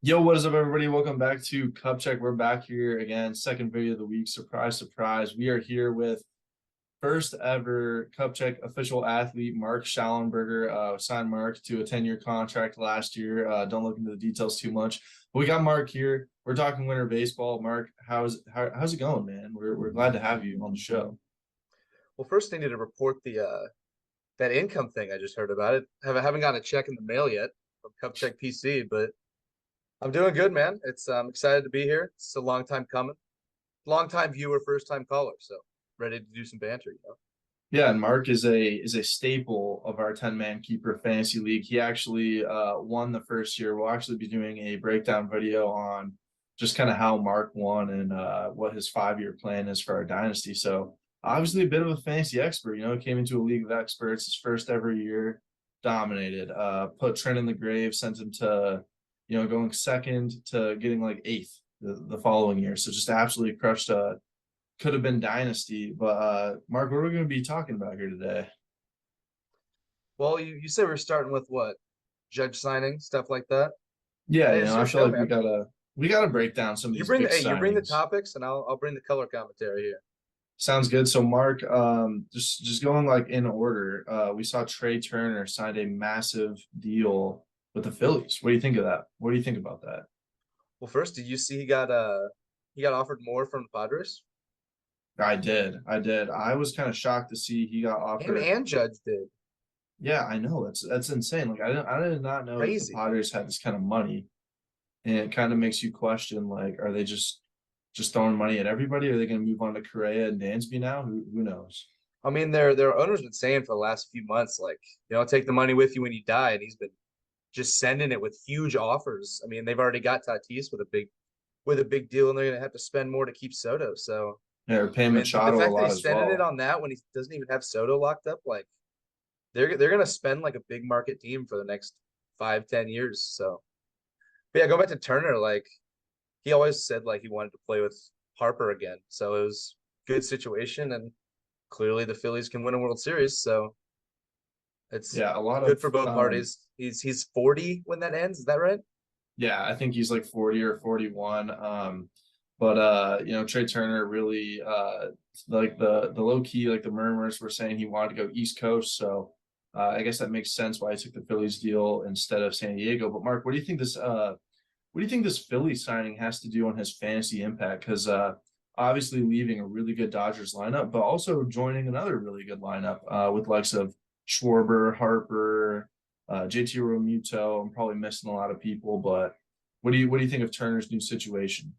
Yo, what is up, everybody? Welcome back to Cup Check. We're back here again, second video of the week. Surprise, surprise. We are here with first ever Cup Check official athlete, Mark Schallenberger. Signed Mark to a 10-year contract last year. Don't look into the details too much. But we got Mark here. We're talking winter baseball. Mark, how's it going, man? We're glad to have you on the show. Well, first I need to report the that income thing I just heard about it. Haven't gotten a check in the mail yet from Cup Check PC, but I'm doing good, man. It's excited to be here. It's a long time coming. Long time viewer, first time caller, so ready to do some banter. Yeah, and Mark is a staple of our 10-man keeper fantasy league. He actually won the first year. We'll actually be doing a breakdown video on just kind of how Mark won and what his 5-year plan is for our dynasty. So obviously a bit of a fantasy expert. Came into a league of experts, his first ever year, dominated. Put Trent in the grave, sent him to going second to getting like eighth the following year. So just absolutely crushed could have been dynasty. But Mark, what are we going to be talking about here today? Well, you said we're starting with what? Judge signing, stuff like that. Yeah, Hey, it's I your feel show, like we man. gotta break down some of You these bring big the signings. topics and I'll bring the color commentary here. Sounds good. So Mark, just going like in order, we saw Trey Turner signed a massive deal with the Phillies. What do you think of that? What do you think about that? Well, first, did you see he got offered more from the Padres? I did. I did. I was kind of shocked to see he got Him offered. and Judge did. Yeah, I know. That's insane. Like I did not know that the Crazy. Padres had this kind of money. And it kind of makes you question, like, are they just throwing money at everybody? Are they going to move on to Correa and Dansby now? Who knows? I mean, their owner's been saying for the last few months, like, take the money with you when you die, and he's been just sending it with huge offers. I mean, they've already got Tatis with a big deal, and they're gonna have to spend more to keep Soto. So, Yeah, they're I paying mean, the Machado a fact that lot he's as spending it well. on that when he doesn't even have Soto locked up, like they're gonna spend like a big market team for the next 5, 10 years. So, but yeah, go back to Turner. Like he always said, like he wanted to play with Harper again. So it was good situation, and clearly the Phillies can win a World Series. So it's Yeah, a lot good of for both parties. He's 40 when that ends. Is that right? yeah, I think he's like 40 or 41. But Trey Turner really like the low key, like the murmurs were saying he wanted to go East Coast. So I guess that makes sense why he took the Phillies deal instead of San Diego. But Mark, what do you think this Philly signing has to do on his fantasy impact? Because obviously leaving a really good Dodgers lineup, but also joining another really good lineup with likes of Schwarber, Harper, JT Realmuto. I'm probably missing a lot of people, but what do you think of Turner's new situation?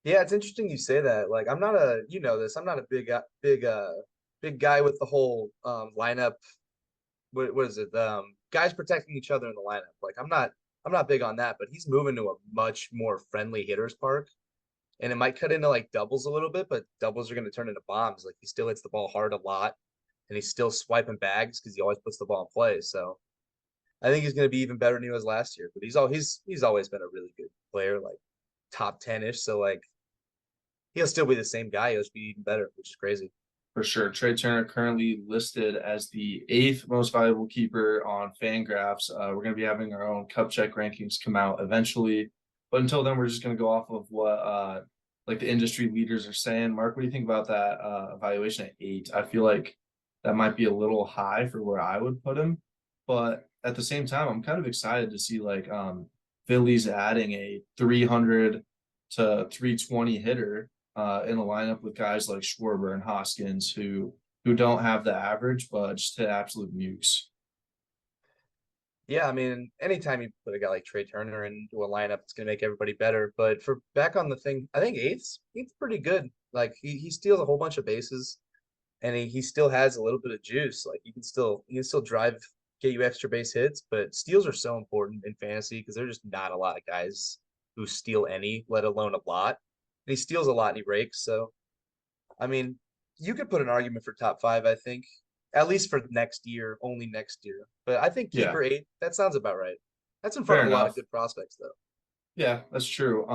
Yeah, it's interesting you say that. Like, I'm not a, you know this, I'm not a big guy with the whole lineup. What is it? Guys protecting each other in the lineup. Like, I'm not big on that. But he's moving to a much more friendly hitters park, and it might cut into like doubles a little bit, but doubles are going to turn into bombs. Like, he still hits the ball hard a lot, and he's still swiping bags because he always puts the ball in play. So I think he's going to be even better than he was last year. But he's always been a really good player, like top 10-ish. So like he'll still be the same guy. He'll just be even better, which is crazy. For sure. Trey Turner currently listed as the eighth most valuable keeper on Fangraphs. We're going to be having our own Cup Check rankings come out eventually, but until then, we're just going to go off of what like the industry leaders are saying. Mark, what do you think about that evaluation at eight? I feel like that might be a little high for where I would put him, but at the same time, I'm kind of excited to see like Phillies adding a 300 to 320 hitter in the lineup with guys like Schwarber and Hoskins who don't have the average, but just hit absolute nukes. Yeah, I mean, anytime you put a guy like Trey Turner into a lineup, it's gonna make everybody better. But for back on the thing, I think eighth's pretty good. Like he steals a whole bunch of bases, and he still has a little bit of juice. Like he can still drive, get you extra base hits. But steals are so important in fantasy because there's just not a lot of guys who steal any, let alone a lot. And he steals a lot and he rakes. So I mean, you could put an argument for top five, I think, at least for next year, only next year. But I think Yeah, keeper eight, that sounds about right. That's in front fair of a lot of enough. good prospects, though. Yeah, that's true.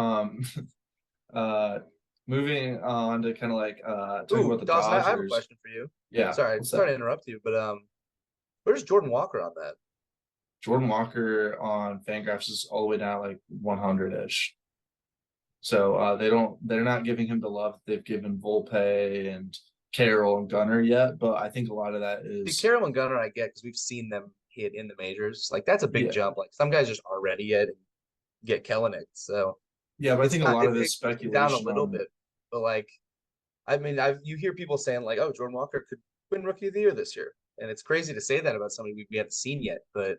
Uh, moving on to kind of like talking about Ooh, the Dawson, I have a Dodgers. question for you. Yeah, Sorry, what's sorry that? to interrupt you, but where's Jordan Walker on that? Jordan Walker on Fangraphs is all the way down like 100-ish. So they're not giving him the love they've given Volpe and Carroll and Gunner yet, but I think a lot of that See, is Carroll and Gunner, I get because we've seen them hit in the majors. Like that's a big yeah. jump. Like some guys just aren't ready yet and get Kellenic. So Yeah, but I it's think a not lot of it it's pushed him down a speculation little on bit. But like I mean, you hear people saying like, "Oh, Jordan Walker could win Rookie of the Year this year," and it's crazy to say that about somebody we haven't seen yet. But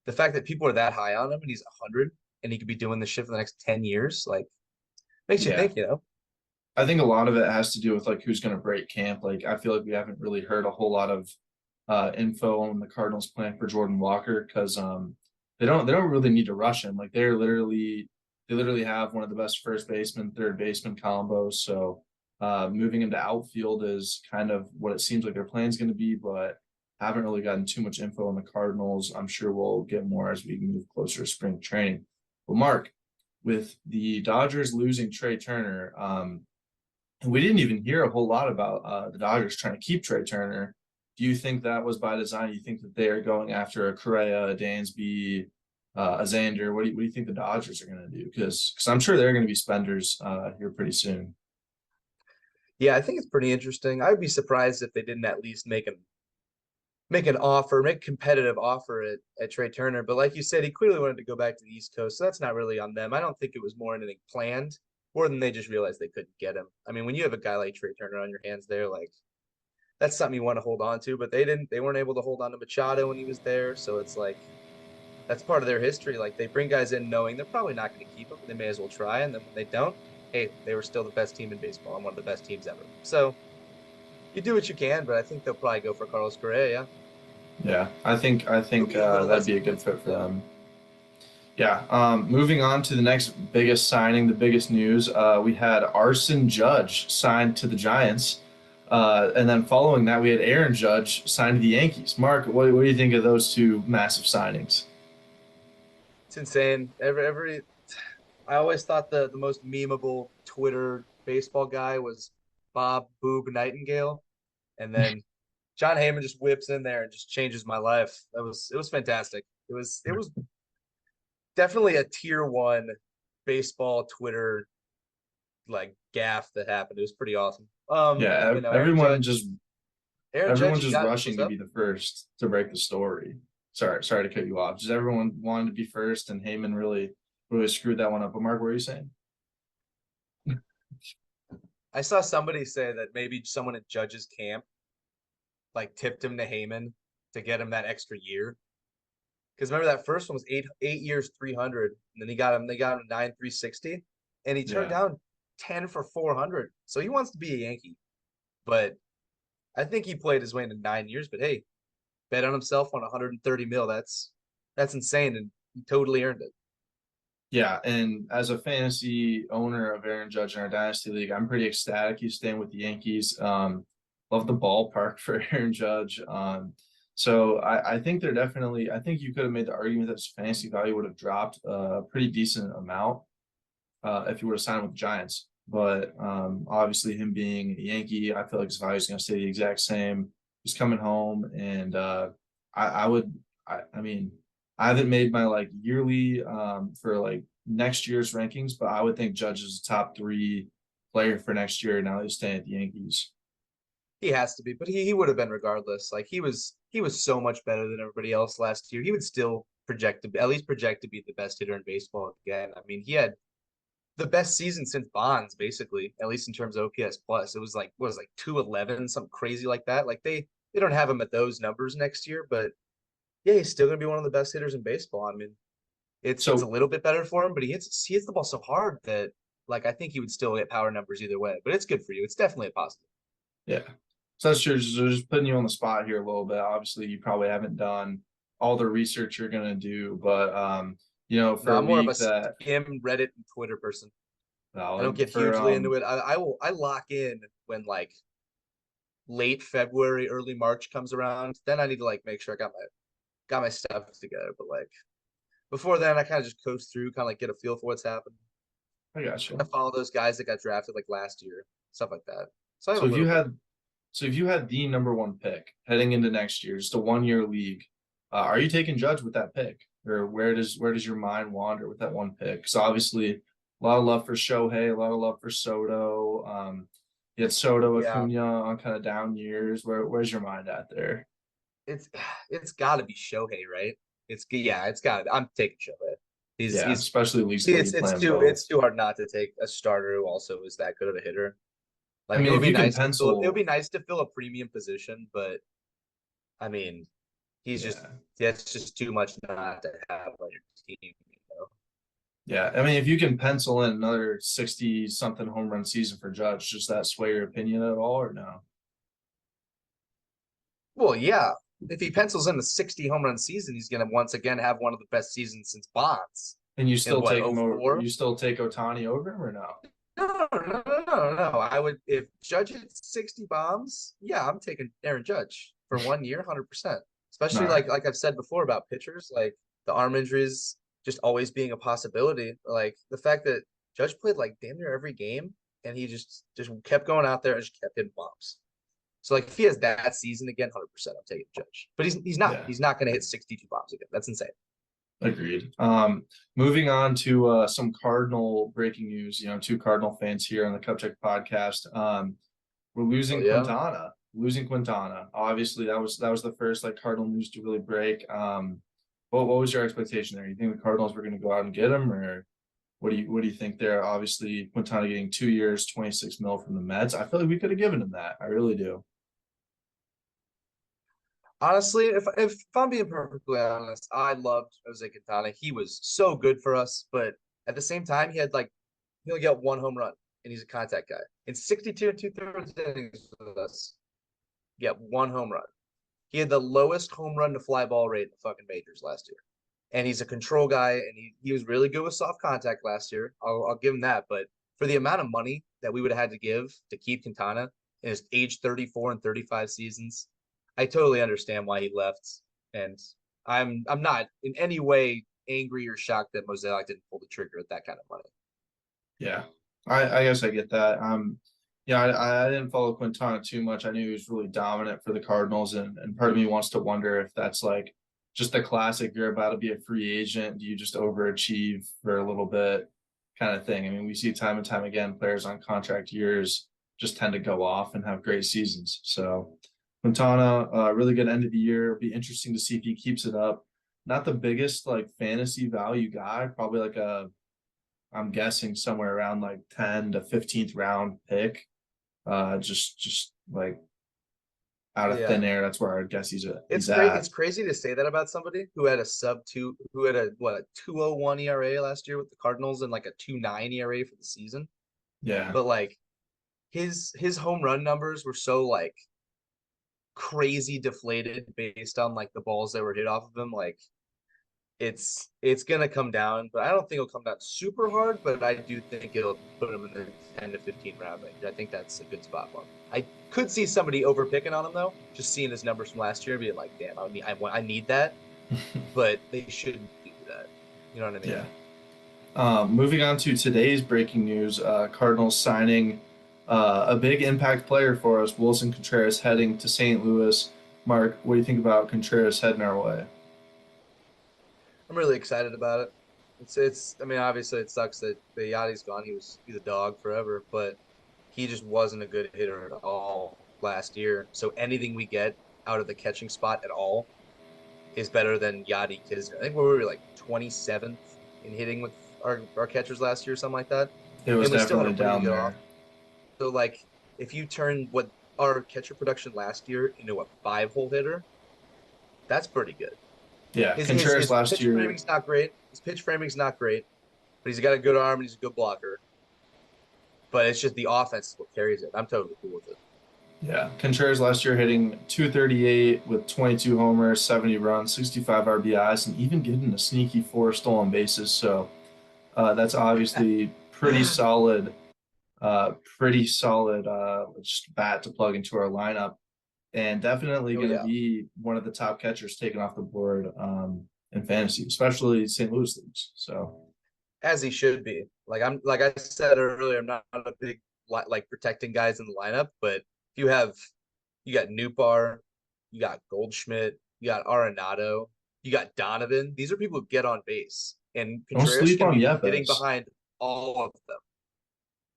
the fact that people are that high on him and he's 100 and he could be doing this shit for the next 10 years, like makes you yeah. think, you know? I think a lot of it has to do with like who's going to break camp. Like I feel like we haven't really heard a whole lot of info on the Cardinals plan for Jordan Walker because they don't really need to rush him. Like they literally have one of the best first baseman, third baseman combos. So moving into outfield is kind of what it seems like their plan is going to be, but haven't really gotten too much info on the Cardinals. I'm sure we'll get more as we move closer to spring training. Well, Mark, with the Dodgers losing Trey Turner, and we didn't even hear a whole lot about the Dodgers trying to keep Trey Turner. Do you think that was by design? You think that they are going after a Correa, a Dansby, a Xander? What do you think the Dodgers are going to do? Because I'm sure they're going to be spenders here pretty soon. Yeah, I think it's pretty interesting. I would be surprised if they didn't at least make a competitive offer at Trey Turner. But like you said, he clearly wanted to go back to the East Coast, so that's not really on them. I don't think it was more anything planned, more than they just realized they couldn't get him. I mean, when you have a guy like Trey Turner on your hands there, like that's something you want to hold on to. But they weren't able to hold on to Machado when he was there, so it's like that's part of their history. Like they bring guys in knowing they're probably not going to keep them. They may as well try, and then when they don't, hey, they were still the best team in baseball and one of the best teams ever. So you do what you can, but I think they'll probably go for Carlos Correa. Yeah. Yeah, I think He'll be a little that'd less be a good fit expensive. for Yeah. them. Yeah. Moving on to the next biggest signing, the biggest news. We had Arson Judge signed to the Giants. And then following that, we had Aaron Judge signed to the Yankees. Mark, what do you think of those two massive signings? It's insane. I always thought the most memeable Twitter baseball guy was Bob Boob Nightingale, and then John Heyman just whips in there and just changes my life. It was fantastic. It was definitely a tier one baseball Twitter like gaff that happened. It was pretty awesome. Yeah, You know, Aaron Judge, everyone's he just got what's rushing to up? be the first to break the story. Sorry to cut you off. Just everyone wanted to be first, and Heyman really screwed that one up. But Mark, what are you saying? I saw somebody say that maybe someone at Judge's camp like tipped him to Heyman to get him that extra year. Because remember that first one was 8 years 300, and then they got him 9 360, and he turned Yeah. down 10 for 400. So he wants to be a Yankee, but I think he played his way into 9 years. But hey, bet on himself on 130 mil. That's insane, and he totally earned it. Yeah, and as a fantasy owner of Aaron Judge in our dynasty league, I'm pretty ecstatic he's staying with the Yankees. Love the ballpark for Aaron Judge. So I think they're definitely. I think you could have made the argument that his fantasy value would have dropped a pretty decent amount if you would have signed with the Giants. But obviously, him being a Yankee, I feel like his value is going to stay the exact same. He's coming home, and I would. I mean, I haven't made my like yearly for like next year's rankings, but I would think Judge is a top three player for next year. Now he's staying at the Yankees. He has to be, but he would have been regardless. Like he was so much better than everybody else last year. He would still project to at least project to be the best hitter in baseball again. I mean, he had the best season since Bonds, basically, at least in terms of OPS plus. It was like what was it, like 211, something crazy like that. Like they don't have him at those numbers next year, but yeah, he's still gonna be one of the best hitters in baseball. I mean, it's a So little bit better for him, but he hits the ball so hard that like I think he would still get power numbers either way. But it's good for you. It's definitely a positive. yeah, so that's true. Just putting you on the spot here a little bit. Obviously, you probably haven't done all the research you're gonna do, but No, for a I'm more of a league that skim Reddit and Twitter person. I don't like get for hugely into it. I lock in when like late February, early March comes around. Then I need to like make sure I got my stuff together. But like before then, I kind of just coast through, kind of like get a feel for what's happening. I got I you. follow those guys that got drafted like last year, stuff like that. So I have So a if you little bit. had So if you had the number one pick heading into next year, just a 1 year league, Are you taking Judge with that pick, or where does your mind wander with that one pick? So obviously, a lot of love for Shohei, a lot of love for Soto. You had Soto, Yeah, Acuna on kind of down years. Where's your mind at there? it's it's got to be Shohei, right? It's got. I'm taking Shohei. Yeah, He's especially leagues see, where you play them it's both. too hard not to take a starter who also is that good of a hitter. I Like it mean, would if be you can nice to fill. It would be pencil, nice to fill a premium position, but I mean, he's just yeah, that's just too much not to have on your team. yeah. I mean, if you can pencil in another 60 something home run season for Judge, does that sway your opinion at all, or no? Well, yeah. If he pencils in the 60 home run season, he's going to once again have one of the best seasons since Bonds And you in still what, take him over? 04? You still take Otani over him or no? No. I would, if Judge hits 60 bombs, yeah, I'm taking Aaron Judge for 1 year, 100%. All Especially right. like I've said before about pitchers, like the arm injuries just always being a possibility. Like the fact that Judge played like damn near every game and he just kept going out there and just kept hitting bombs. So like if he has that season again, 100%, I'm taking Judge. But he's not. Yeah. He's not going to hit 62 bombs again. That's insane. Agreed. Moving on to some Cardinal breaking news. Two Cardinal fans here on the Cup Check podcast. We're Oh losing yeah. Quintana. Losing Quintana. Obviously, that was the first like Cardinal news to really break. What was your expectation there? You think the Cardinals were going to go out and get him, or what do you think there? Obviously, Quintana getting 2 years, 26 mil from the Mets. I feel like we could have given him that. I really do. Honestly, if I'm being perfectly honest, I loved Jose Quintana. He was so good for us, but at the same time, he only got one home run, and he's a contact guy. In 62 and two-thirds innings with us, he got one home run. He had the lowest home run to fly ball rate in the fucking majors last year. And he's a control guy, and he was really good with soft contact last year. I'll give him that. But for the amount of money that we would have had to give to keep Quintana in his age 34 and 35 seasons, I totally understand why he left. And I'm not in any way angry or shocked that Mosaic didn't pull the trigger at that kind of money. Yeah, I guess I get that. Yeah, I didn't follow Quintana too much. I knew he was really dominant for the Cardinals, and part of me wants to wonder if that's like just the classic. You're about to be a free agent. Do you just overachieve for a little bit, kind of thing? I mean, we see time and time again players on contract years just tend to go off and have great seasons. So Quintana, really good end of the year. It'll be interesting to see if he keeps it up. Not the biggest like fantasy value guy, probably like I'm guessing somewhere around like 10 to 15th round pick. Just like out of Yeah. thin air. That's where I guess It's he's great. at. It's crazy to say that about somebody who had a sub two, who had a what a 2.01 ERA last year with the Cardinals and like a 2.9 ERA for the season. Yeah. But like his home run numbers were so like crazy deflated based on like the balls that were hit off of him. Like it's gonna come down, but I don't think it'll come down super hard. But I do think it'll put him in the 10 to 15 round range. I think that's a good spot for him. I could see somebody overpicking on him though, just seeing his numbers from last year, being like, "Damn, I need that." But they shouldn't do that. You know what I mean? Yeah. Moving on to today's breaking news, Cardinals signing a big impact player for us, Wilson Contreras heading to St. Louis. Mark, what do you think about Contreras heading our way? I'm really excited about it. It's. I mean, obviously, it sucks that Yachty's gone. He's a dog forever, but he just wasn't a good hitter at all last year. So anything we get out of the catching spot at all is better than Yachty Kisner. I think we were like 27th in hitting with our catchers last year, or something like that, It was and we still had a definitely really down good there. off. So like, if you turn what our catcher production last year into a 5 hole hitter, that's pretty good. Yeah, His his Contreras his last pitch year. framing's not great. His pitch framing's not great, but he's got a good arm and he's a good blocker. But it's just the offense is what carries it. I'm totally cool with it. Yeah, Contreras last year hitting 238 with 22 homers, 70 runs, 65 RBIs, and even getting a sneaky 4 stolen bases. So that's obviously uh, pretty solid just bat to plug into our lineup, and definitely Oh going to yeah, be one of the top catchers taken off the board in fantasy, especially St. Louis leagues. So as he should be. Like I said earlier, I'm not a big like protecting guys in the lineup, but if you got Newbar, you got Goldschmidt, you got Arenado. You got Donovan. These are people who get on base, and Don't Contreras is sleep going to on be hitting Yepes. behind all of them.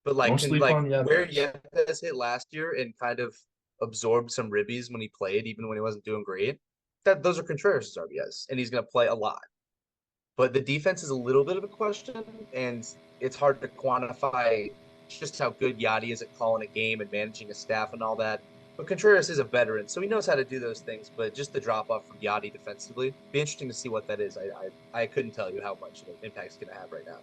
But like, Don't can sleep like on where Yepes. Yepes hit last year and kind of absorbed some ribbies when he played, even when he wasn't doing great. That those are Contreras' RBIs, and he's going to play a lot. But the defense is a little bit of a question, and it's hard to quantify just how good Yachty is at calling a game and managing a staff and all that. But Contreras is a veteran, so he knows how to do those things. But just the drop off from Yachty defensively, be interesting to see what that is. I couldn't tell you how much of an impact it's going to have right now.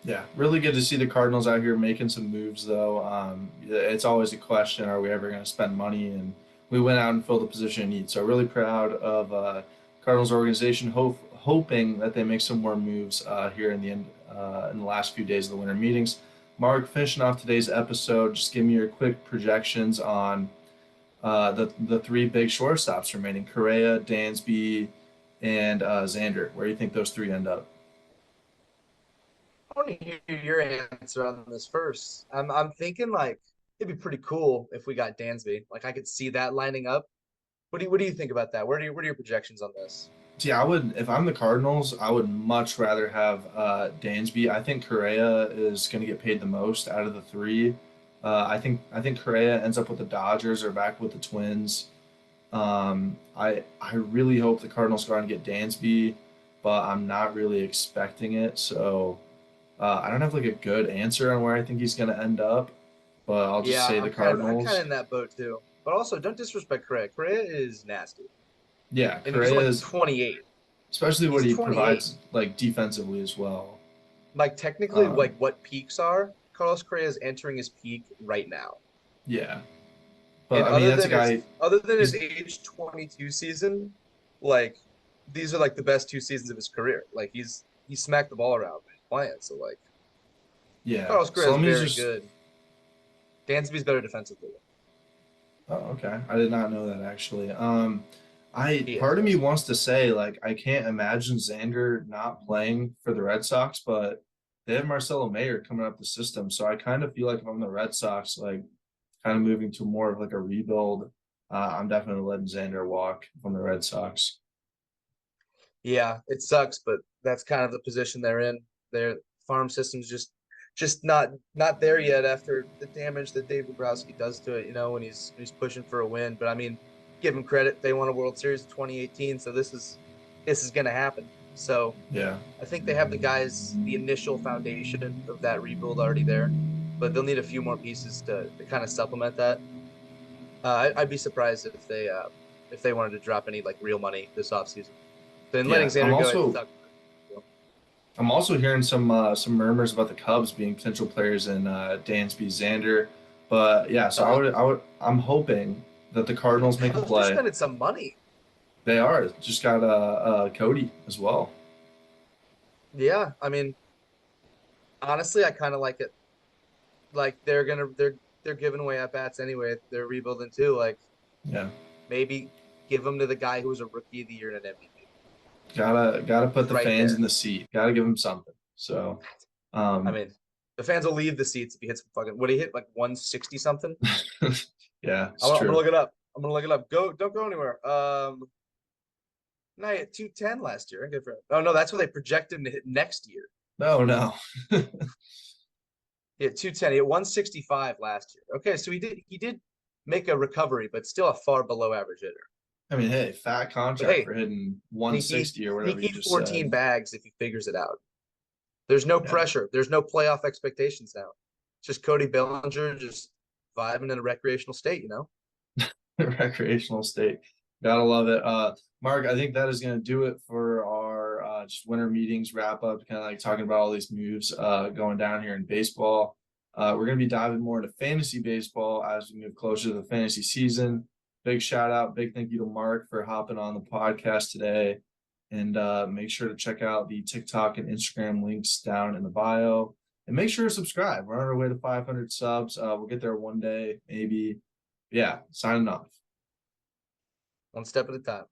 Yeah, really good to see the Cardinals out here making some moves, though. It's always a question: are we ever going to spend money? And we went out and filled the position in need. So really proud of Cardinals organization, hoping that they make some more moves here in the end in the last few days of the winter meetings. Mark, finishing off today's episode, just give me your quick projections on the three big shortstops remaining: Correa, Dansby, and Xander. Where do you think those three end up? I want to hear your answer on this first. I'm thinking like it'd be pretty cool if we got Dansby. Like I could see that lining up. What do you think about that? What are your projections on this? See, I would, if I'm the Cardinals, I would much rather have Dansby. I think Correa is going to get paid the most out of the three. I think Correa ends up with the Dodgers or back with the Twins. I really hope the Cardinals go out and get Dansby, but I'm not really expecting it. So I don't have like a good answer on where I think he's going to end up, but I'll just Yeah, say the I'm kind of Cardinals. in that boat too. But also, don't disrespect Correa. Correa is nasty, Yeah, and he's Correa only is, 28. especially what He's he 28. provides like defensively as well. Like technically, Um, like what peaks are, Carlos Correa is entering his peak right now. yeah, but And I mean that's a guy. other than his He's age 22 season, like these are like the best 2 seasons of his career. Like he smacked the ball around when he's playing. So like yeah. Carlos Correa So is let me very just. good. Dansby's better defensively. Oh, okay. I did not know that actually. I He is, part of me yes. wants to say like I can't imagine Xander not playing for the Red Sox, but they have Marcelo Mayer coming up the system, so I kind of feel like if I'm the Red Sox, like kind of moving to more of like a rebuild. I'm definitely letting Xander walk from the Red Sox. Yeah, it sucks, but that's kind of the position they're in. Their farm system's just not there yet after the damage that Dave Dombrowski does to it, when he's pushing for a win. But I mean, give him credit. They won a World Series in 2018, so this is gonna happen. So Yeah, I think they have the guys, the initial foundation of that rebuild already there, but they'll need a few more pieces to kind of supplement that. I'd be surprised if they wanted to drop any like real money this offseason. Then letting yeah. I'm Xander go, it also sucks. I'm also hearing some murmurs about the Cubs being potential players in Dansby Xander, but yeah. So Uh, I'm hoping that the Cardinals make a Cubs are play. spending some money. They are just got Cody as well. Yeah, I mean, honestly, I kind of like it. Like they're giving away at bats anyway. They're rebuilding too. Like Yeah, maybe give them to the guy who was a rookie of the year and an MVP. gotta put It's the right fans in there. the seat. Gotta give them something. So, I um, mean, the fans will leave the seats if he hits fucking. What he hit like 160 something. yeah, it's I'm gonna true. look it up. I'm gonna look it up. Don't go anywhere. No, he hit 210 last year. Good for him. Oh no, that's what they projected him to hit next year. No, no. He hit 210. He hit 165 last year. Okay, so he did make a recovery, but still a far below average hitter. I mean, hey, fat But contract hey, for hitting sneaky 160 or whatever you sneaky just 14 said. bags if he figures it out. There's no Yeah, pressure. There's no playoff expectations now. It's just Cody Bellinger just vibing in a recreational state. recreational state. Gotta love it. Mark, I think that is gonna do it for our just winter meetings wrap up. Kind of like talking about all these moves going down here in baseball. We're gonna be diving more into fantasy baseball as we move closer to the fantasy season. Big shout out, big thank you to Mark for hopping on the podcast today. And make sure to check out the TikTok and Instagram links down in the bio. And make sure to subscribe. We're on our way to 500 subs. We'll get there one day, maybe. Yeah, signing off. One step at a time.